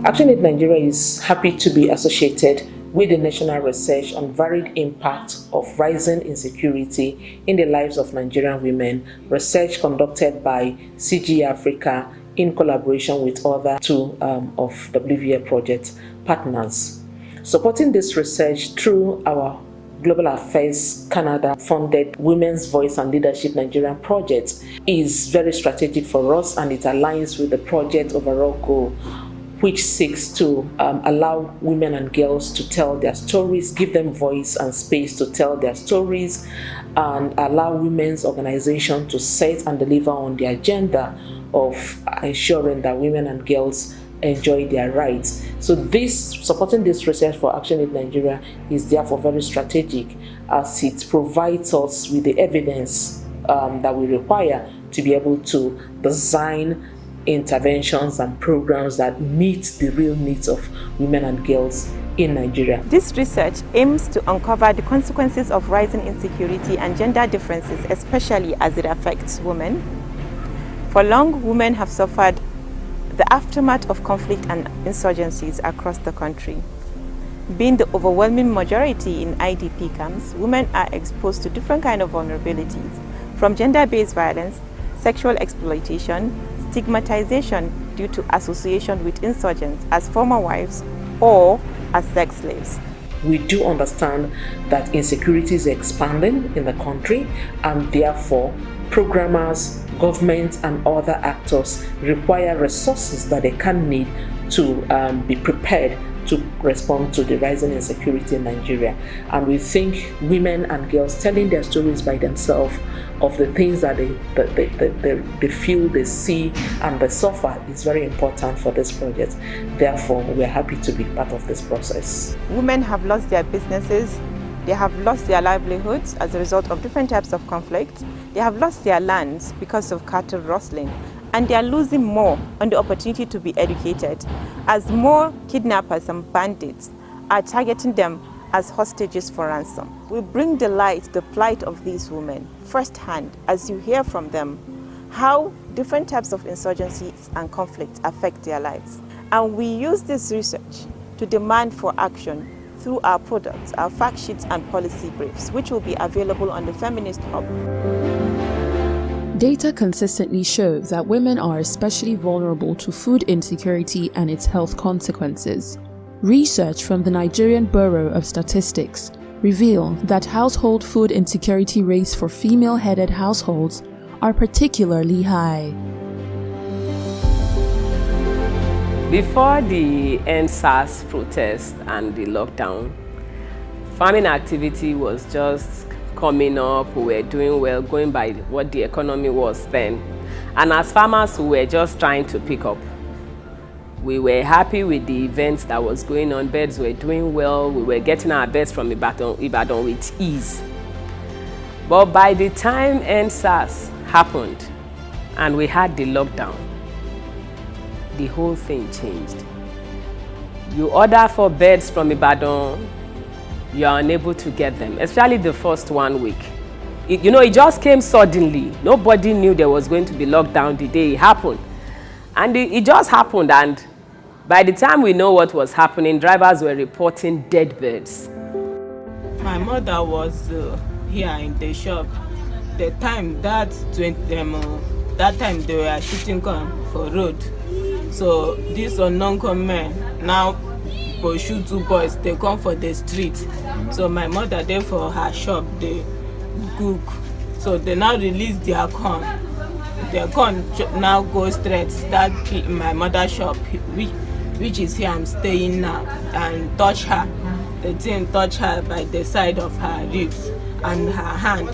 Action Aid Nigeria is happy to be associated with the national research on varied impact of rising insecurity in the lives of Nigerian women, research conducted by CG Africa in collaboration with other two of WVA project partners. Supporting this research through our Global Affairs Canada funded Women's Voice and Leadership Nigerian project is very strategic for us, and it aligns with the project overall goal, which seeks to allow women and girls to tell their stories, give them voice and space to tell their stories, and allow women's organizations to set and deliver on the agenda of ensuring that women and girls enjoy their rights. So supporting this research for Action Aid Nigeria is therefore very strategic, as it provides us with the evidence that we require to be able to design interventions and programs that meet the real needs of women and girls in Nigeria. This research aims to uncover the consequences of rising insecurity and gender differences, especially as it affects women. For long, women have suffered the aftermath of conflict and insurgencies across the country. Being the overwhelming majority in IDP camps, women are exposed to different kinds of vulnerabilities, from gender-based violence, sexual exploitation, stigmatization due to association with insurgents as former wives or as sex slaves. We do understand that insecurity is expanding in the country, and therefore programmers, government and other actors require resources that they can need to be prepared to respond to the rising insecurity in Nigeria. And we think women and girls telling their stories by themselves of the things that they feel, they see and they suffer is very important for this project. Therefore, we are happy to be part of this process. Women have lost their businesses, they have lost their livelihoods as a result of different types of conflict, they have lost their lands because of cattle rustling, and they are losing more on the opportunity to be educated, as more kidnappers and bandits are targeting them as hostages for ransom. We bring to light the plight of these women firsthand as you hear from them how different types of insurgencies and conflicts affect their lives. And we use this research to demand for action through our products, our fact sheets and policy briefs, which will be available on the Feminist Hub. Data consistently show that women are especially vulnerable to food insecurity and its health consequences. Research from the Nigerian Bureau of Statistics reveal that household food insecurity rates for female-headed households are particularly high. Before the EndSARS protest and the lockdown, farming activity was just coming up. We were doing well, going by what the economy was then. And as farmers, we were just trying to pick up. We were happy with the events that was going on. Birds were doing well. We were getting our birds from Ibadan with ease. But by the time EndSARS happened and we had the lockdown, the whole thing changed. You order for birds from Ibadan, you are unable to get them, especially the first 1 week. It just came suddenly. Nobody knew there was going to be lockdown the day it happened. And it just happened, and by the time we know what was happening, drivers were reporting dead birds. My mother was here in the shop. The time that time they were shooting gun for road. So these unknown men now pursue two boys. They come for the street. So my mother there for her shop, they cook. So they now release their corn. Their corn now go straight start my mother's shop, which is here I'm staying now, and touch her. The thing touch her by the side of her ribs and her hand.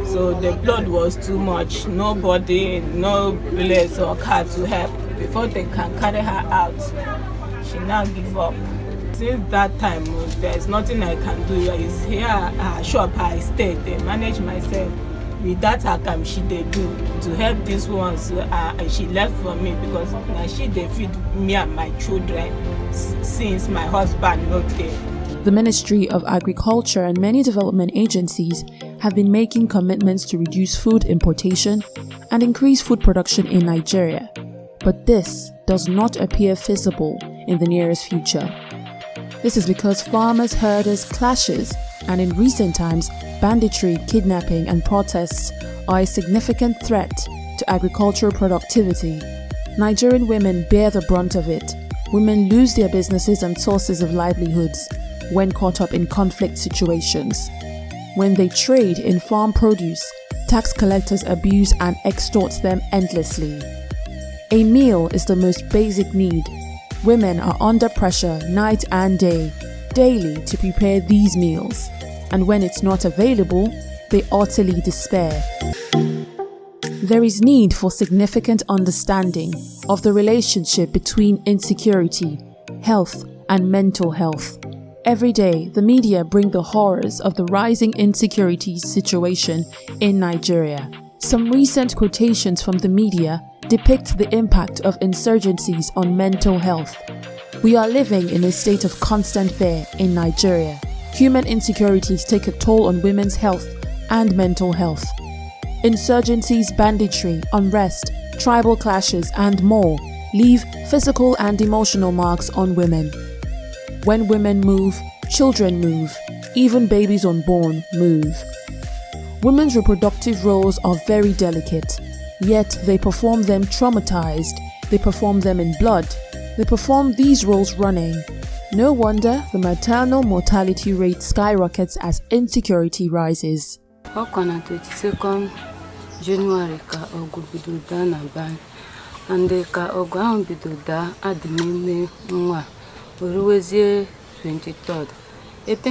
So the blood was too much. Nobody, no police or car to help. Before they can carry her out, she now give up. Since that time, there's nothing I can do. It's here, her shop, I stay. They manage myself. With that account, she they do to help these ones. She left for me because now she they feed me and my children since my husband not there. The Ministry of Agriculture and many development agencies have been making commitments to reduce food importation and increase food production in Nigeria. But this does not appear feasible in the nearest future. This is because farmers-herders clashes, and in recent times, banditry, kidnapping and protests are a significant threat to agricultural productivity. Nigerian women bear the brunt of it. Women lose their businesses and sources of livelihoods when caught up in conflict situations. When they trade in farm produce, tax collectors abuse and extort them endlessly. A meal is the most basic need. Women are under pressure night and day, daily to prepare these meals, and when it's not available, they utterly despair. There is need for significant understanding of the relationship between insecurity, health, and mental health. Every day, the media bring the horrors of the rising insecurity situation in Nigeria. Some recent quotations from the media depict the impact of insurgencies on mental health. We are living in a state of constant fear in Nigeria. Human insecurities take a toll on women's health and mental health. Insurgencies, banditry, unrest, tribal clashes, and more leave physical and emotional marks on women. When women move, children move, even babies unborn move. Women's reproductive roles are very delicate, yet they perform them traumatized, they perform them in blood, they perform these roles running. No wonder the maternal mortality rate skyrockets as insecurity rises. On 22nd January ka ọgụ bido daa na banye, and ka ọgụ ahụ bido daa adị n'ime nwa oruwezie 23rd. Ebe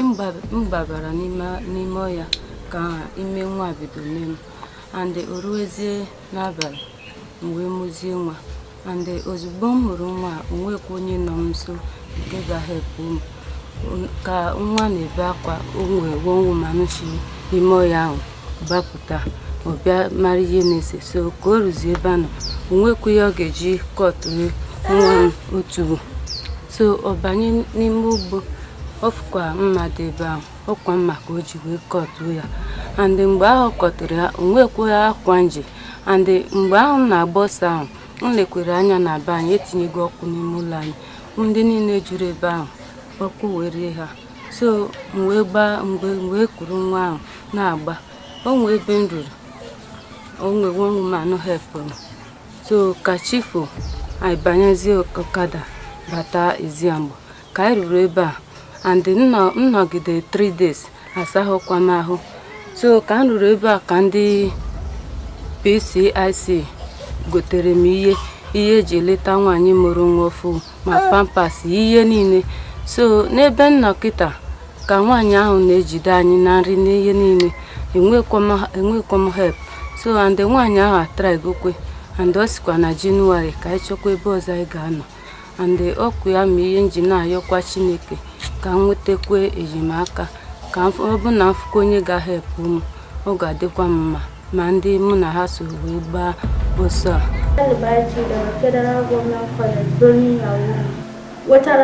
mgbabara n'ime ọya ka ime nwa bido n'ime, and oruwezie n'abalị mgbe mụzie nwa, and ozugbo m hụrụ nwa onwekwa onye nọ m nso nke ga-help m ka nwa na-ebe akwa onwe wonwu manụchi ime ọya ahụ gbapụta ọbịa mara ihe na-ese. So ka o ruzie ebe anọ onwekwa ihe ọ ga-eji kọtụrụ nwa m otu. So ọ banye n'ime ugbo ọfụkwa mmadụ ebe ahụ, ọkwa mma ka o ji wee kọtụrụ ya, and mgbe ahụ kọtụrụ ya onwekwa akwa nje, and mgbe ahụ na-agba ọsọ ahụ m lekwere anya na be anyị etinyego ọkụ n'ime ụlọ anyị, ndị niile juru ebe ahụ ọkụ were ha. So mgbe kuru nwa ahụ na-agba onwe ebe m ruru onwe woman help m. So ka chifu anyị banyezie ọkada bata Eziamgbo ka anyị ruru ebe a, and nnọgide 3 days asaghịkwa m ahụ. So ka m ruru ebe a ka ndị PCIC gotere m ihe eji eleta nwaanyị mụrụ nwa ofu ma pampas ihe niile. So n'ebe nnọkịta ka nwaanyị ahụ na-ejide anyị na nri n'ihe niile, enwekwa m help. So and nwaanyị ahụ atraigokwe, and ọ sikwa na Jenụwarị ka anyị chọkwa ebe ọzọ anyị ga-anọ, and ọkụ ya ma ihe nji na-ayọkwa Chineke ka m nwetakwa enyemaka, ka ọ bụ na mfụkwa onye ga-help m ọ ga-adịkwa m mma ma ndị mụ na ha so wee gbaa ọsọ a. Albashi daga Federal Government College birnin Yaounde. Wata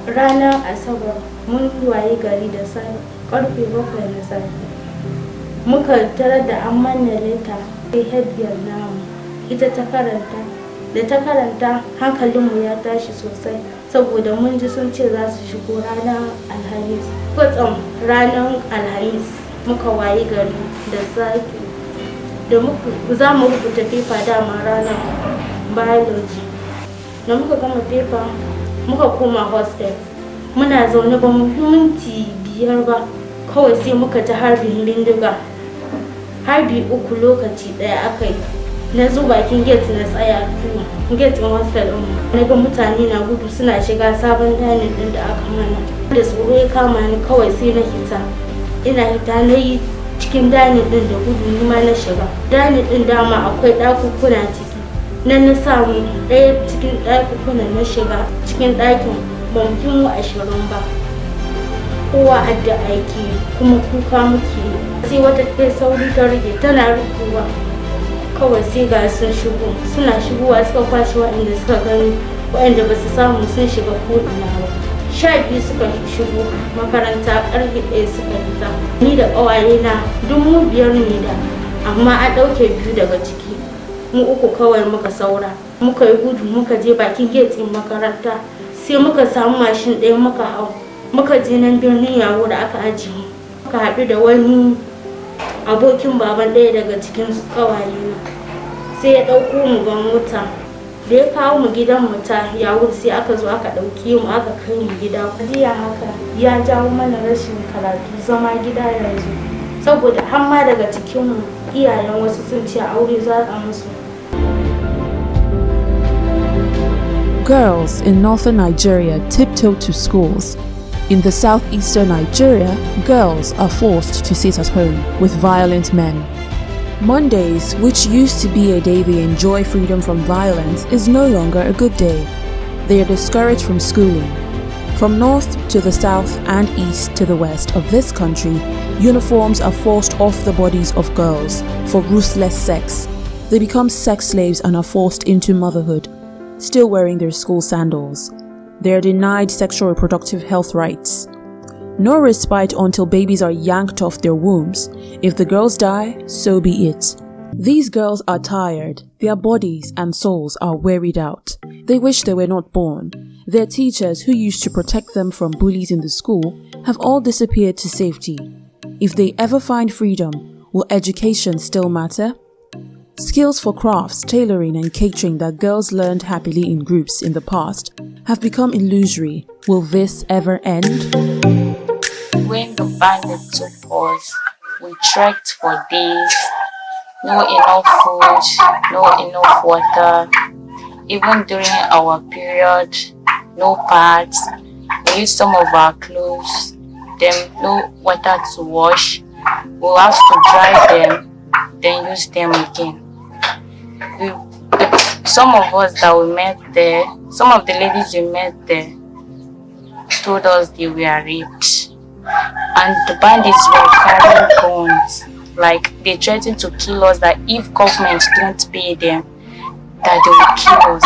ranar Asabar mun waye gari da safe karfe 7 na safe. Muka tarar da an manna leta sai headgear namu. Ita ta karanta. Da ta karanta hankalinmu ya tashi sosai saboda mun ji sun ce za su shigo ranar Alhamis. Kwatsam ranar Alhamis muka waye gari da safe. Da za mu rubuta paper dama ranar biology. Da muka gama paper muka koma hostel. Muna zaune ba mu minti 5 ba kawai sai muka ta harbin bindiga. Harbi 3 lokaci daya aka yi. Na zo bakin gate na tsaya gate ɗin hostel ɗin. Na ga mutane na gudu suna shiga sabon dining ɗin da aka mana. Da tsoro ya kama ni kawai sai na hita. Ina hita na yi cikin dining ɗin da gudu ni ma na shiga. Dining ɗin dama akwai ɗakukuna ciki. Nan na samu ɗaya cikin ɗakukunan na shiga cikin ɗakin ban fi mu 20 ba. Kowa adda aiki kuma kuka muke. Sai wata kai sauri ta rage tana rukuwa. Kawai sai ga sun shigo. Suna shigowa suka kwashe waɗanda suka gani, waɗanda ba su samu sun shiga ko'ina ba. 12 suka shigo makaranta, ƙarfe 1 suka fita. Ni da ƙawaye na duk mu 5 ne da, amma an ɗauke 2 daga ciki. Mu 3 kawai muka saura. Muka yi gudu muka je bakin gate ɗin makaranta. sai muka samu mashin ɗaya muka hau muka je nan birnin yawo da aka ajiye mu. Muka haɗu da wani abokin baban ɗaya daga cikin ƙawaye sai ya ɗauko mu ga mota da ya kawo mu gidan mu ta yawo sai aka zo aka ɗauke mu aka kai mu gida. Jiya haka ya jawo mana rashin karatu zama gida yanzu saboda har ma daga cikin mu iyayen wasu sun ce aure za a musu. Girls in northern Nigeria tiptoe to schools. In the southeastern Nigeria, girls are forced to sit at home with violent men. Mondays, which used to be a day they enjoy freedom from violence, is no longer a good day. They are discouraged from schooling. From north to the south and east to the west of this country, uniforms are forced off the bodies of girls for ruthless sex. They become sex slaves and are forced into motherhood, still wearing their school sandals. They are denied sexual reproductive health rights. No respite until babies are yanked off their wombs. If the girls die, so be it. These girls are tired. Their bodies and souls are wearied out. They wish they were not born. Their teachers, who used to protect them from bullies in the school, have all disappeared to safety. If they ever find freedom, will education still matter? Skills for crafts, tailoring and catering that girls learned happily in groups in the past have become illusory. Will this ever end? When the bandits took us, we trekked for days. No enough food, no enough water. Even during our period, no pads. We used some of our clothes, then no water to wash. We'll have to dry them, then use them again. Some of us that we met there, some of the ladies we met there told us they were raped. And the bandits were carrying guns. Like, they threatened to kill us, that if government don't pay them, that they will kill us.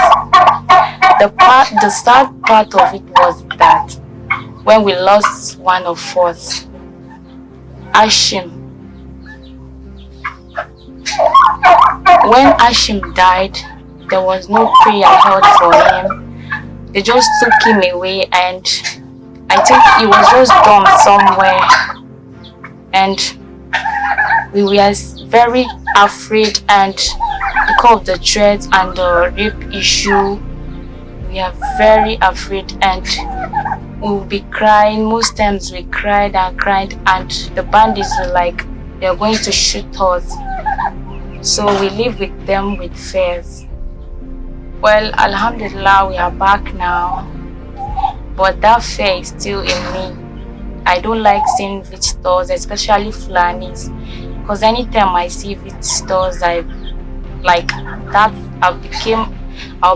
The sad part of it was that when we lost one of us, Ashim, when Ashim died, there was no prayer held for him. They just took him away, and I think he was just dumped somewhere. And we were very afraid, and because of the threats and the rape issue, we are very afraid, and we will be crying. Most times we cried and cried, and the bandits were like, they are going to shoot us. So we live with them with fears. Well, Alhamdulillah, we are back now, but that fear is still in me. I don't like seeing visitors, especially Fulanis, because anytime I see visitors, I'll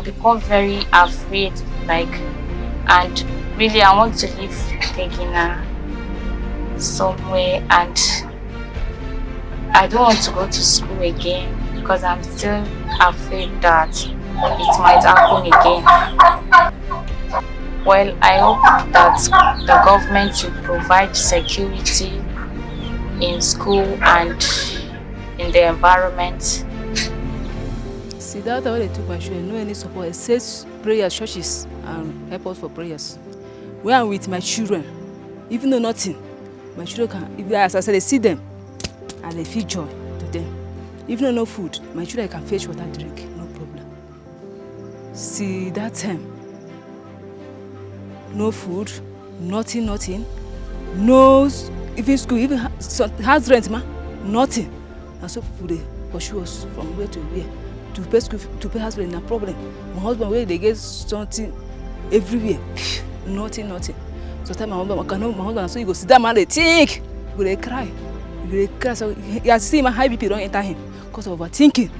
become very afraid, and really I want to leave Tegina somewhere, and I don't want to go to school again because I'm still afraid that it might happen again. Well, I hope that the government will provide security in school and in the environment. See, that way they took my children, no any support except prayers, churches, and help for prayers. When I'm with my children, even though nothing, my children can, if as I said, they see them and they feel joy to them. Even though no food, my children can fetch water, drink, no problem. See, that time, no food, nothing, no, even school, even house rent, nothing. And so people, they pursue us from where to where. To pay school, to pay house rent, no problem. My husband, where they get something everywhere, nothing. Sometimes my husband, so he go sit down and they think, they cry. So you see my high BP don't enter him because of overthinking.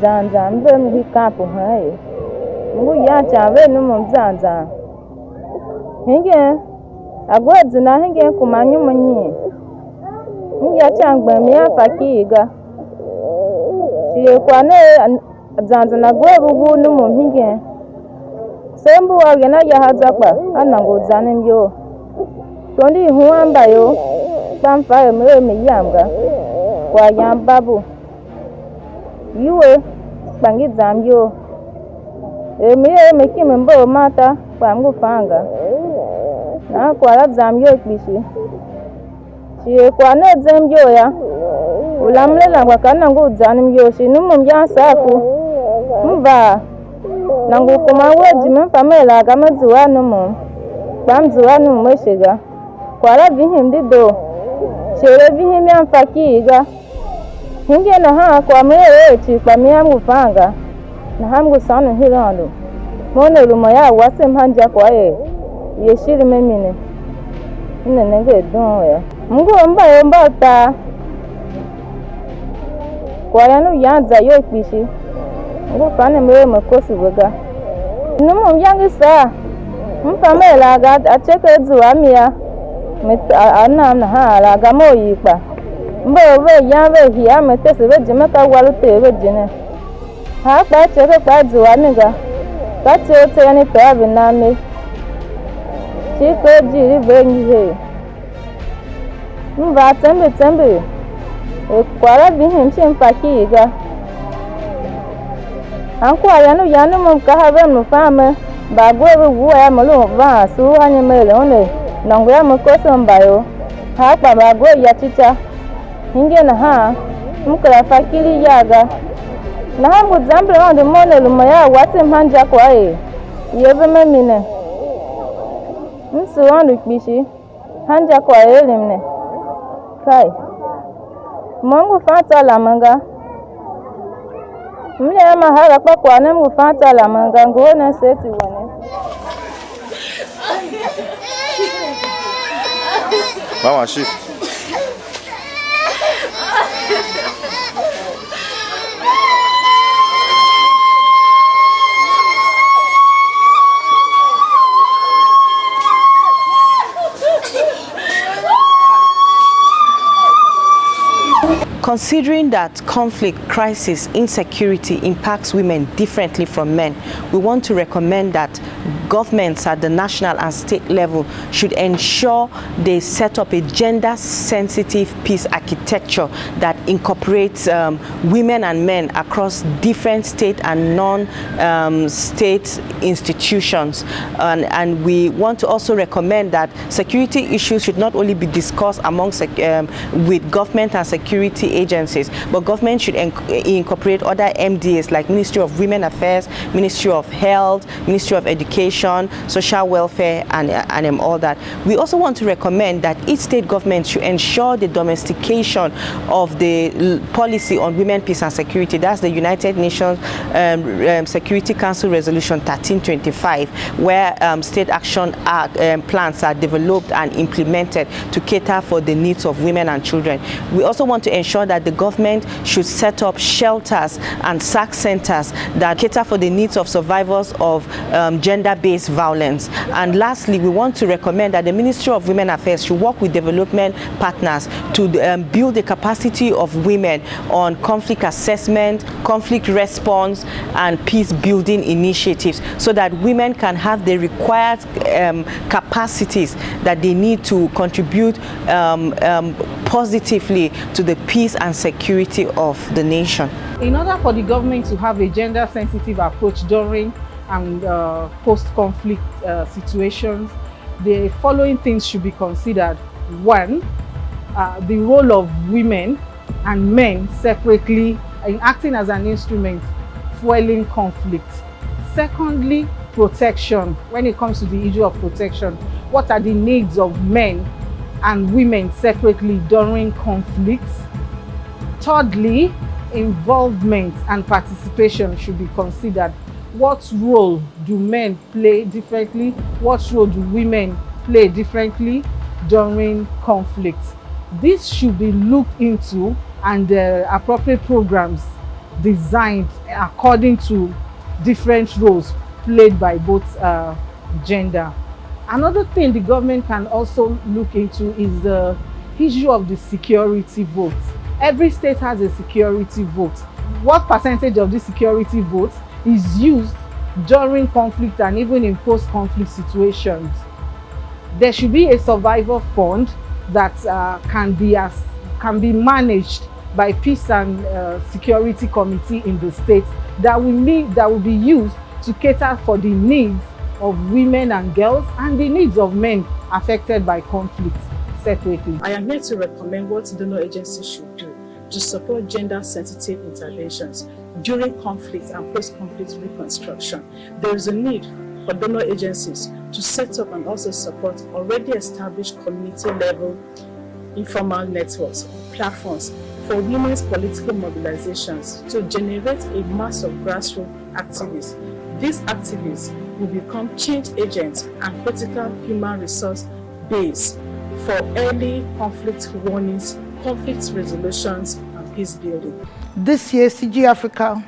Zan ben hi kapu hai. Mu ya chave no mom zan. Henge agwedzi na henge kumanyu munyi. Mu ya changbe mi afakiga. Siye kwane zan na gwebugu no mom henge. Sembu wagena ya hazakpa anango zanim yo. Tondi huamba yo. Tamfa me yamga. Kwa yambabu. Yuwe bangi zam yo. Me kimembo mata pangu fanga. Na kwa la zam yo kishi. Shi kwa ne zam yo ya. Ulamle la kwa kanango zanim yo shi numum ya saku. Mba. Nangu kuma weji mfamela kama zuwanu mu. Bam zuwanu mweshiga. Kwa la vihim dido. Shere vihim ya mfakiga. Hinge na haa kwa mwewe chi kwa miyamu fanga. Na hamgu sanu hilandu. Mone lumaya wase mhanja kwa yeshiri memine. Ine nenge don ya. Mungu mba ta. Kwa yanu yanza yo kishi. Mungu fane mwewe mkosi wega. Numu myangi saa. Mpamela acheke zuwamia. Ana haa la gamo yipa. Mbo yanve hiya metesi jimeka walute jine. Ha kwa cheke kwa zuwamiga. Kati ote yani toa biname. Chiko jiri vengihe. Mba tembe. Kwara bihim chimpakiga. Anku yanu mkahawe mfame. Bagwe wuwa ya mulu vaa suhanye mele one. Nangu ya mkoso mbayo. Ha kwa bagwe ya chicha. Hinge na haa. Mkala fakiri yaga. Na hamgu zamble wande mone lumaya wate mhanja kwa yebe memine. Msu wandu kishi. Hanja kwa elimne. Kai. Mungu fata la manga. Mle ya mahara kwa mungu fata la manga. Nguone seti wane. Mama shift. Considering that conflict, crisis, insecurity impacts women differently from men, we want to recommend that governments at the national and state level should ensure they set up a gender-sensitive peace architecture that incorporates women and men across different state and non-state institutions. And we want to also recommend that security issues should not only be discussed amongst with government and security agencies, but government should incorporate other MDAs like Ministry of Women Affairs, Ministry of Health, Ministry of Education, Social Welfare, and all that. We also want to recommend that each state government should ensure the domestication of the policy on women, peace and security. That's the United Nations Security Council Resolution 1325, where state action plans are developed and implemented to cater for the needs of women and children. We also want to ensure that the government should set up shelters and SAC centers that cater for the needs of survivors of gender-based violence. And lastly, we want to recommend that the Ministry of Women Affairs should work with development partners to build the capacity of women on conflict assessment, conflict response, and peace-building initiatives so that women can have the required capacities that they need to contribute positively to the peace and security of the nation. In order for the government to have a gender-sensitive approach during and post-conflict situations, the following things should be considered. One, the role of women and men separately in acting as an instrument fueling conflict. Secondly, protection. When it comes to the issue of protection, what are the needs of men and women separately during conflicts? Thirdly, involvement and participation should be considered. What role do men play differently? What role do women play differently during conflicts? This should be looked into and appropriate programs designed according to different roles played by both gender. Another thing the government can also look into is the issue of the security vote. Every state has a security vote. What percentage of this security vote is used during conflict and even in post-conflict situations. There should be a survivor fund that can be managed by Peace and Security Committee in the state that will be used to cater for the needs of women and girls and the needs of men affected by conflict separately. I am here to recommend what donor agencies should do to support gender-sensitive interventions during conflict and post-conflict reconstruction. There is a need for donor agencies to set up and also support already established community-level informal networks, platforms for women's political mobilizations to generate a mass of grassroots activists. These activists will become change agents and critical human resource base for early conflict warnings, conflict resolutions, and peace building. This year, CG Africa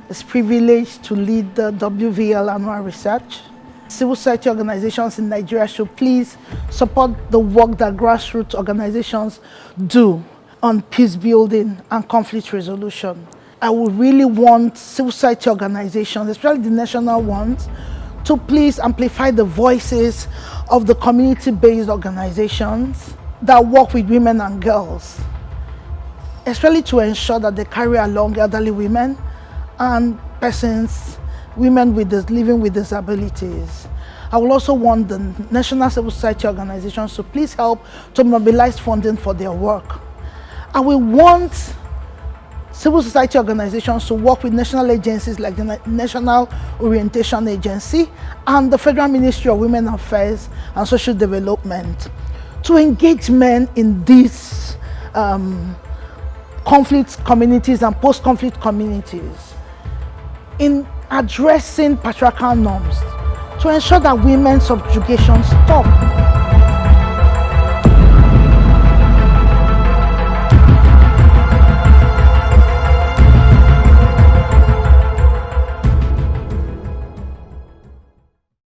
is privileged to lead the WVL annual research. Civil society organizations in Nigeria should please support the work that grassroots organizations do on peace building and conflict resolution. I would really want civil society organizations, especially the national ones, to please amplify the voices of the community-based organizations that work with women and girls, especially to ensure that they carry along elderly women and women living with disabilities. I will also want the national civil society organizations to please help to mobilize funding for their work. I will want civil society organizations to work with national agencies like the National Orientation Agency and the Federal Ministry of Women Affairs and Social Development to engage men in these conflict communities and post-conflict communities in addressing patriarchal norms to ensure that women's subjugation stops.